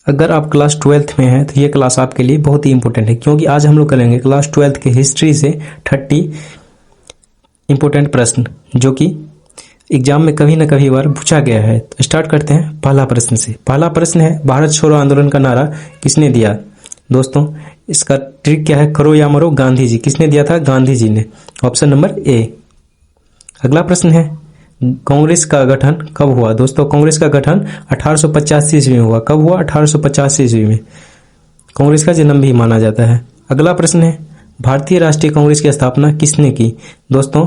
अगर आप class 12th में हैं तो ये क्लास आपके लिए बहुत ही इंपॉर्टेंट है, क्योंकि आज हम लोग करेंगे क्लास 12th के हिस्ट्री से 30 इंपॉर्टेंट प्रश्न जो कि एग्जाम में कभी न कभी बार पूछा गया है। तो स्टार्ट करते हैं पहला प्रश्न से। पहला प्रश्न है, भारत छोड़ो आंदोलन का नारा किसने दिया? दोस्तों इसका ट्रिक क्या है? करो या मरो, गांधी जी। किसने दिया था? गांधी जी ने। Option number A. अगला प्रश्न है, कांग्रेस का गठन कब हुआ? दोस्तों कांग्रेस का गठन 1885 ईस्वी में हुआ। कब हुआ? 1885 ईस्वी में। कांग्रेस का जन्म भी माना जाता है। अगला प्रश्न है, भारतीय राष्ट्रीय कांग्रेस की स्थापना किसने की? दोस्तों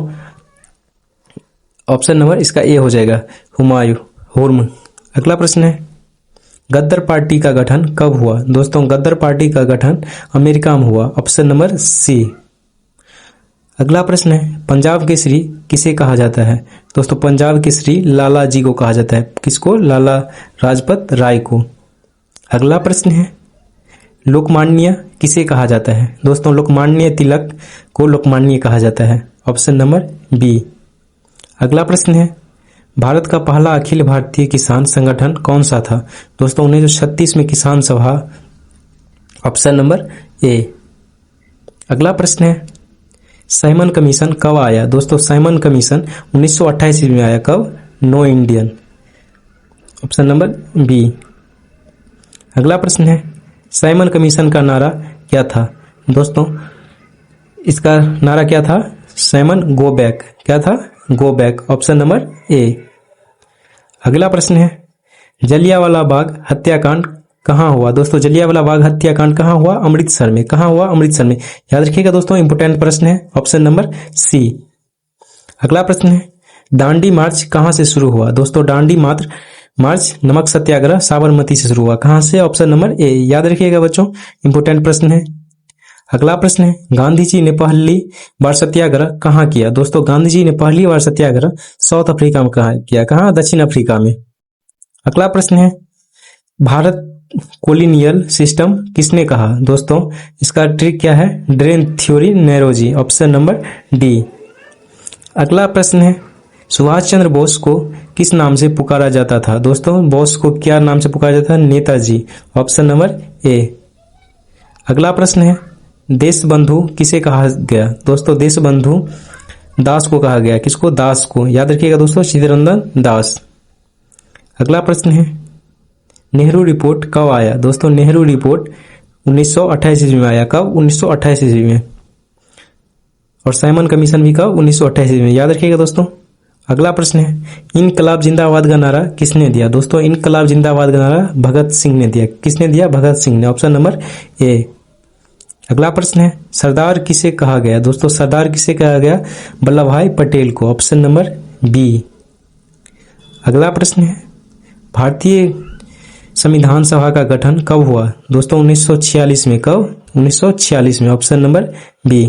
ऑप्शन नंबर इसका ए हो जाएगा, हुर्म। अगला प्रश्न है, गद्दार पार्टी का गठन कब हुआ? दोस्तों गद्दार पार्टी का गठन अमेरिका में हुआ। Option number C. अगला प्रश्न है, पंजाब केसरी किसे कहा जाता है? दोस्तों पंजाब केसरी लाला जी को कहा जाता है। किसको? लाला लाजपत राय को। अगला प्रश्न है, लोकमान्य किसे कहा जाता है? दोस्तों लोकमान्य तिलक को लोकमान्य कहा जाता है। Option number B. अगला प्रश्न है, भारत का पहला अखिल भारतीय किसान संगठन कौन सा था? दोस्तों 1936 में किसान सभा। Option number A. अगला प्रश्न है, साइमन कमीशन कब आया? दोस्तों साइमन कमीशन 1928 में आया। कब? No Indian. Option number B. अगला प्रश्न है, साइमन कमीशन का नारा क्या था? दोस्तों इसका नारा क्या था? Simon go back. क्या था? Go back. Option number A. अगला प्रश्न है, जलियांवाला बाग हत्याकांड कहाँ हुआ? दोस्तों जलियांवाला बाग हत्याकांड कहाँ हुआ? अमृतसर में। कहाँ हुआ? अमृतसर में। याद रखिएगा दोस्तों, इंपोर्टेंट प्रश्न है। Option number C. अगला प्रश्न है, दांडी मार्च कहाँ से शुरू हुआ? दोस्तों दांडी मार्च नमक सत्याग्रह साबरमती से शुरू हुआ। कहाँ से? ऑप्शन नंबर ए। याद रखिएगा बच्चों, इंपोर्टेंट प्रश्न है। अगला प्रश्न है, गांधी जी ने पहली बार सत्याग्रह कहाँ किया? दोस्तों गांधी जी ने पहली बार सत्याग्रह साउथ अफ्रीका में किया। कहाँ? दक्षिण अफ्रीका में। अगला प्रश्न है, भारत कोलिनियल सिस्टम किसने कहा? दोस्तों इसका ट्रिक क्या है? Drain theory Naoroji. Option number D. अगला प्रश्न है, सुभाष चंद्र बोस को किस नाम से पुकारा जाता था? दोस्तों बोस को क्या नाम से पुकारा जाता था? नेताजी। Option number A. अगला प्रश्न है, देशबंधु किसे कहा गया? दोस्तों देशबंधु दास को कहा गया। किसको? दास को। याद रखिएगा दोस्तों, चित्तरंजन दास। अगला प्रश्न है, नेहरू रिपोर्ट कब आया? दोस्तों नेहरू रिपोर्ट 1928 ईस्वी में आया। कब? 1928 ईस्वी में। और साइमन कमीशन भी कब? 1928 ईस्वी में। याद रखिएगा दोस्तों। अगला प्रश्न है, इनकलाब जिंदाबाद का नारा किसने दिया? दोस्तों इनकलाब जिंदाबाद का नारा भगत सिंह ने दिया। किसने दिया? भगत सिंह ने। Option number A. अगला प्रश्न है, सरदार किसे कहा गया? दोस्तों सरदार किसे कहा गया? वल्लभ भाई पटेल को। Option number B. अगला प्रश्न है, भारतीय संविधान सभा का गठन कब हुआ? दोस्तों 1946 में। कब? 1946 में। Option number B.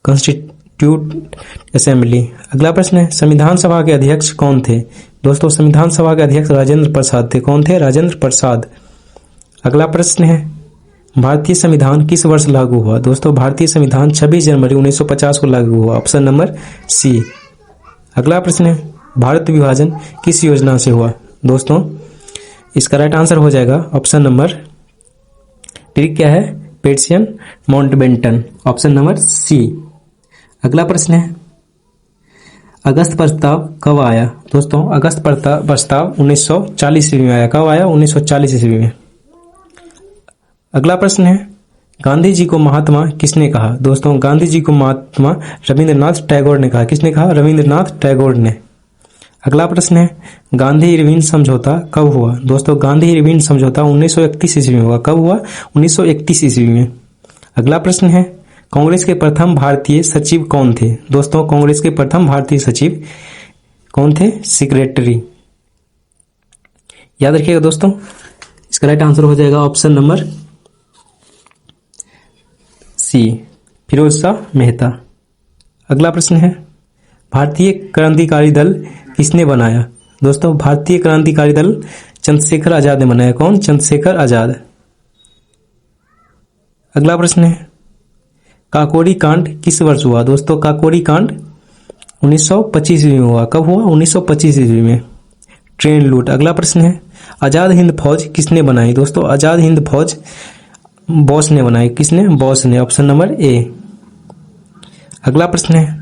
Constitute assembly. अगला प्रश्न है, संविधान सभा के अध्यक्ष कौन थे? दोस्तों संविधान सभा के अध्यक्ष राजेंद्र प्रसाद थे। कौन थे? राजेंद्र प्रसाद। अगला प्रश्न है, भारतीय संविधान किस वर्ष लागू हुआ? दोस्तों भारतीय संविधान 26 जनवरी 1950 को लागू हुआ। Option number C. अगला प्रश्न है, भारत विभाजन किस योजना से हुआ? दोस्तों इसका राइट आंसर हो जाएगा ऑप्शन नंबर, ट्रिक क्या है? Petition Mountbatten. Option number C. अगला प्रश्न है, अगस्त प्रस्ताव कब आया? दोस्तों अगस्त प्रस्ताव 1940 ईस्वी में आया। कब आया? 1940 ईस्वी में। अगला प्रश्न है, गांधी जी को महात्मा किसने कहा? दोस्तों गांधी जी को महात्मा रविंद्रनाथ टैगोर ने कहा। किसने कहा? रविंद्रनाथ टैगोर ने। अगला प्रश्न है, गांधी इरविन समझौता कब हुआ? दोस्तों गांधी इरविन समझौता 1931 ईस्वी में हुआ। कब हुआ? 1931 ईस्वी में। अगला प्रश्न है, कांग्रेस के प्रथम भारतीय सचिव कौन थे? दोस्तों कांग्रेस के प्रथम भारतीय सचिव कौन थे? सेक्रेटरी। याद रखिएगा दोस्तों, इसका राइट आंसर हो जाएगा option number C, Pherozeshah Mehta. अगला प्रश्न है, भारतीय क्रांतिकारी दल किसने बनाया? दोस्तों भारतीय क्रांतिकारी दल चंद्रशेखर आजाद ने बनाया। कौन? चंद्रशेखर आजाद। अगला प्रश्न है, काकोरी कांड किस वर्ष हुआ? दोस्तों काकोरी कांड 1925 ईस्वी में हुआ। कब हुआ? 1925 ईस्वी में। ट्रेन लूट। अगला प्रश्न है, आज़ाद हिंद फौज किसने बनाई? दोस्तों आज़ाद हिंद फौज बोस ने बनाई। किसने? बोस ने। Option number A. अगला प्रश्न है,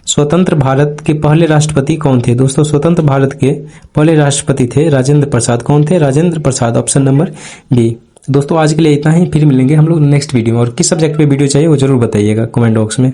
स्वतंत्र भारत के पहले राष्ट्रपति कौन थे? दोस्तों स्वतंत्र भारत के पहले राष्ट्रपति थे राजेंद्र प्रसाद। कौन थे? Rajendra Prasad. Option number B. दोस्तों आज के लिए इतना ही, फिर मिलेंगे हम लोग नेक्स्ट वीडियो में। और किस सब्जेक्ट पे वीडियो चाहिए वो जरूर बताइएगा कमेंट बॉक्स में।